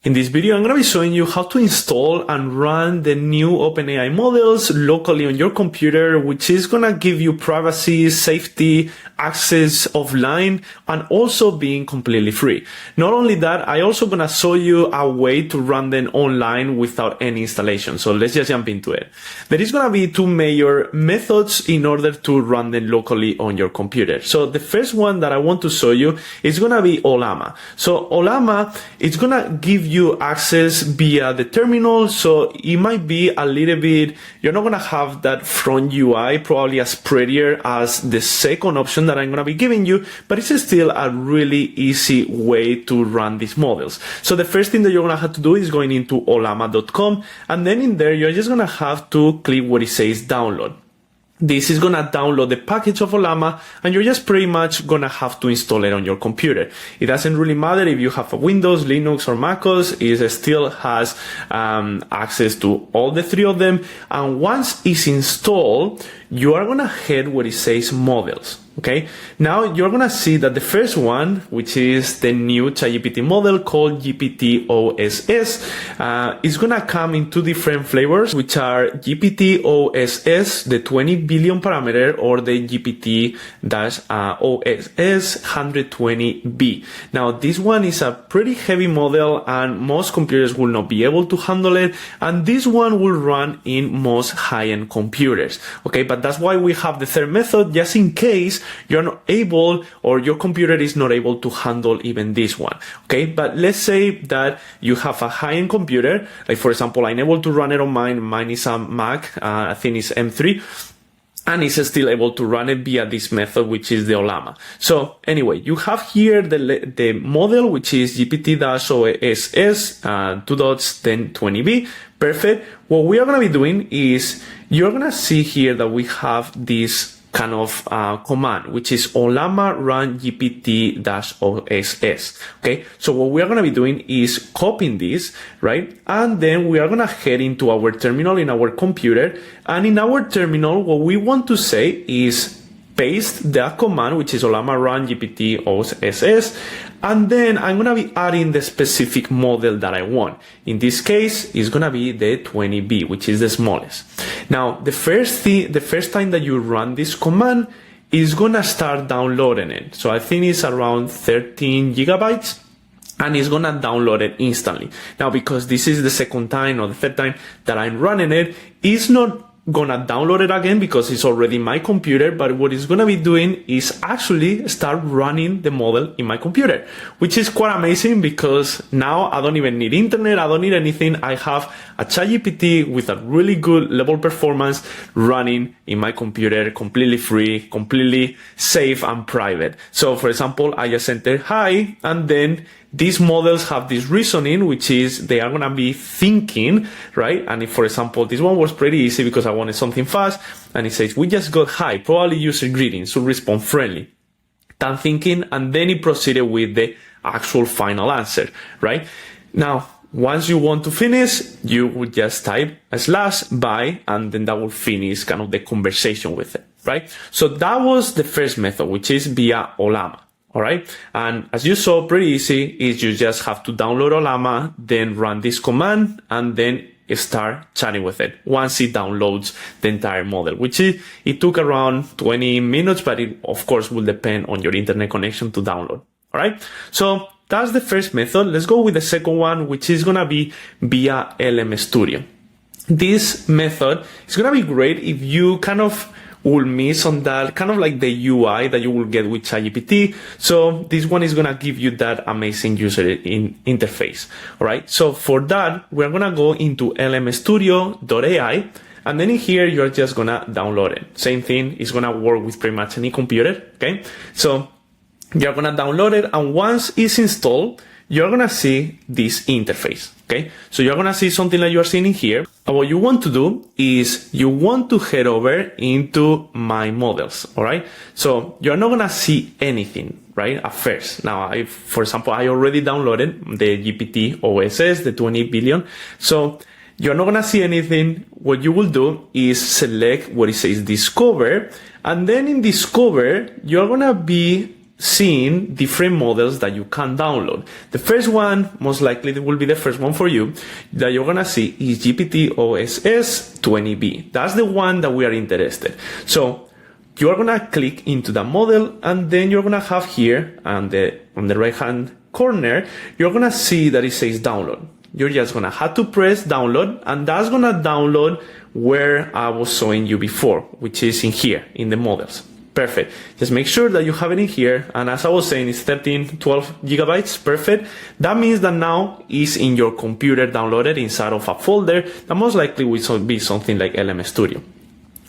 In this video, I'm going to be showing you how to install and run the new OpenAI models locally on your computer, which is going to give you privacy, safety, access offline, and also being completely free. Not only that, I also going to show you a way to run them online without any installation. So let's just jump into it. There is going to be two major methods in order to run them locally on your computer. So the first one that I want to show you is going to be Ollama. So Ollama, it's going to give you access via the terminal, so it might be a little bit, you're not going to have that front UI probably as prettier as the second option that I'm going to be giving you, but it's still a really easy way to run these models. So the first thing that you're going to have to do is going into Ollama.com, and then in there you're just going to have to click where it says download. This is going to download the package of Ollama, and you're just pretty much going to have to install it on your computer. It doesn't really matter if you have a Windows, Linux, or MacOS. It still has access to all the three of them. And once it's installed, you are going to head where it says models. Okay, now you're going to see that the first one, which is the new ChatGPT model called GPT-OSS, is going to come in two different flavors, which are GPT-OSS, the 20 billion parameter, or the GPT-OSS 120B. Now, this one is a pretty heavy model, and most computers will not be able to handle it, and this one will run in most high-end computers. Okay, but that's why we have the third method, just in case you're not able, or your computer is not able to handle even this one. Okay, but let's say that you have a high-end computer, like for example, I'm able to run it on mine is a Mac, I think it's M3, and it's still able to run it via this method, which is the Ollama. So anyway, you have here the model, which is GPT-OSS 2.1020B. Perfect. What we are going to be doing is, you're going to see here that we have this kind of command, which is Ollama run GPT-OSS. Okay, so what we are going to be doing is copying this, right? And then we are going to head into our terminal in our computer. And in our terminal, what we want to say is paste that command, which is Ollama run GPT-OSS. And then I'm going to be adding the specific model that I want. In this case, it's going to be the 20B, which is the smallest. Now, the first time that you run this command, is going to start downloading it. So I think it's around 13 gigabytes. And it's going to download it instantly. Now, because this is the second time or the third time that I'm running it, it's not gonna download it again because it's already my computer, but what it's gonna be doing is actually start running the model in my computer, which is quite amazing because now I don't even need internet, I don't need anything. I have a ChatGPT with a really good level performance running in my computer, completely free, completely safe and private. So for example, I just enter hi, and then these models have this reasoning, which is they are going to be thinking, right? And if, for example, this one was pretty easy because I wanted something fast, and it says, we just got hi, probably user greetings, so respond friendly. Done thinking, and then it proceeded with the actual final answer, right? Now, once you want to finish, you would just type /by, and then that will finish kind of the conversation with it, right? So that was the first method, which is via Ollama. All right. And as you saw, pretty easy is you just have to download Ollama, then run this command, and then start chatting with it once it downloads the entire model, which it took around 20 minutes, but it of course will depend on your internet connection to download. All right. So that's the first method. Let's go with the second one, which is going to be via LMS Studio. This method is going to be great if you kind of will miss on that kind of like the UI that you will get with ChatGPT. So this one is going to give you that amazing user interface. All right. So for that, we're going to go into lmsstudio.ai, and then in here, you're just going to download it. Same thing. It's going to work with pretty much any computer. Okay. So you're going to download it, and once it's installed, you're going to see this interface. Okay, so you're going to see something like you're seeing in here. And what you want to do is you want to head over into my models. All right, so you're not going to see anything, right, at first. Now, for example, I already downloaded the GPT-OSS, the 20 billion. So you're not going to see anything. What you will do is select what it says discover. And then in discover, you're going to be seeing different models that you can download. The first one, most likely will be the first one for you, that you're gonna see is GPT-OSS 20B. That's the one that we are interested. So you're gonna click into the model, and then you're gonna have here on the right hand corner, you're gonna see that it says download. You're just gonna have to press download, and that's gonna download where I was showing you before, which is in here, in the models. Perfect. Just make sure that you have it in here. And as I was saying, it's 12 gigabytes. Perfect. That means that now it's in your computer downloaded inside of a folder that most likely will be something like LMS Studio.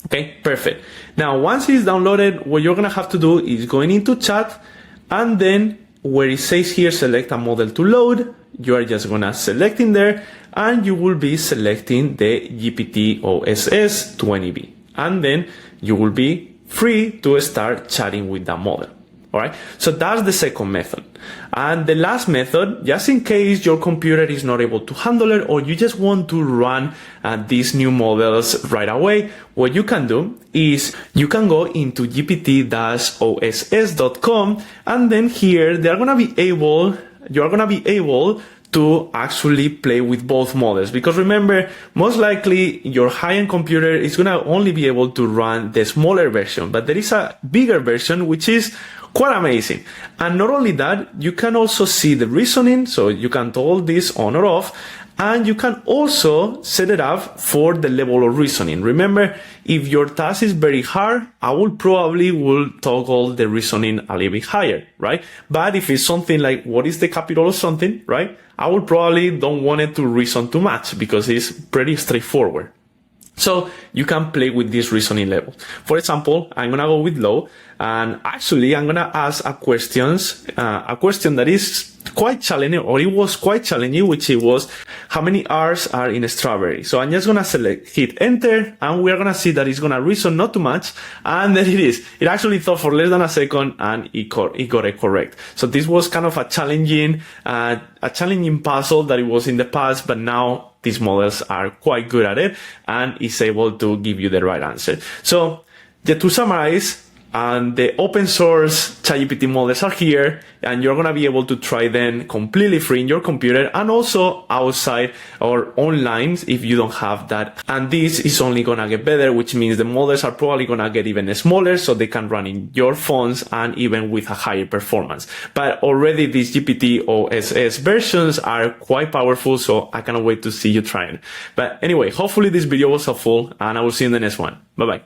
Okay, perfect. Now, once it's downloaded, what you're going to have to do is going into chat, and then where it says here, select a model to load, you are just going to select in there, and you will be selecting the GPT-OSS 20B. And then you will be free to start chatting with the model. All right. So that's the second method. And the last method, just in case your computer is not able to handle it, or you just want to run these new models right away, what you can do is you can go into gpt-oss.com, and then here you're going to be able to actually play with both models. Because remember, most likely your high-end computer is going to only be able to run the smaller version, but there is a bigger version which is quite amazing. And not only that, you can also see the reasoning, so you can toggle this on or off, and you can also set it up for the level of reasoning. Remember, if your task is very hard, I will toggle the reasoning a little bit higher, right? But if it's something like, what is the capital of something, right? I will probably don't want it to reason too much because it's pretty straightforward. So you can play with this reasoning level. For example, I'm going to go with low, and actually I'm going to ask a question that is quite challenging, or it was quite challenging, which it was, how many R's are in a strawberry? So I'm just going to hit enter, and we're going to see that it's going to reason not too much. And then it is. It actually thought for less than a second, and it got it correct. So this was kind of a challenging puzzle that it was in the past, but now these models are quite good at it, and is able to give you the right answer. So to summarize, and the open source ChatGPT models are here, and you're going to be able to try them completely free in your computer, and also outside or online if you don't have that. And this is only going to get better, which means the models are probably going to get even smaller, so they can run in your phones and even with a higher performance. But already these GPT-OSS versions are quite powerful, so I cannot wait to see you trying. But anyway, hopefully this video was helpful, and I will see you in the next one. Bye bye.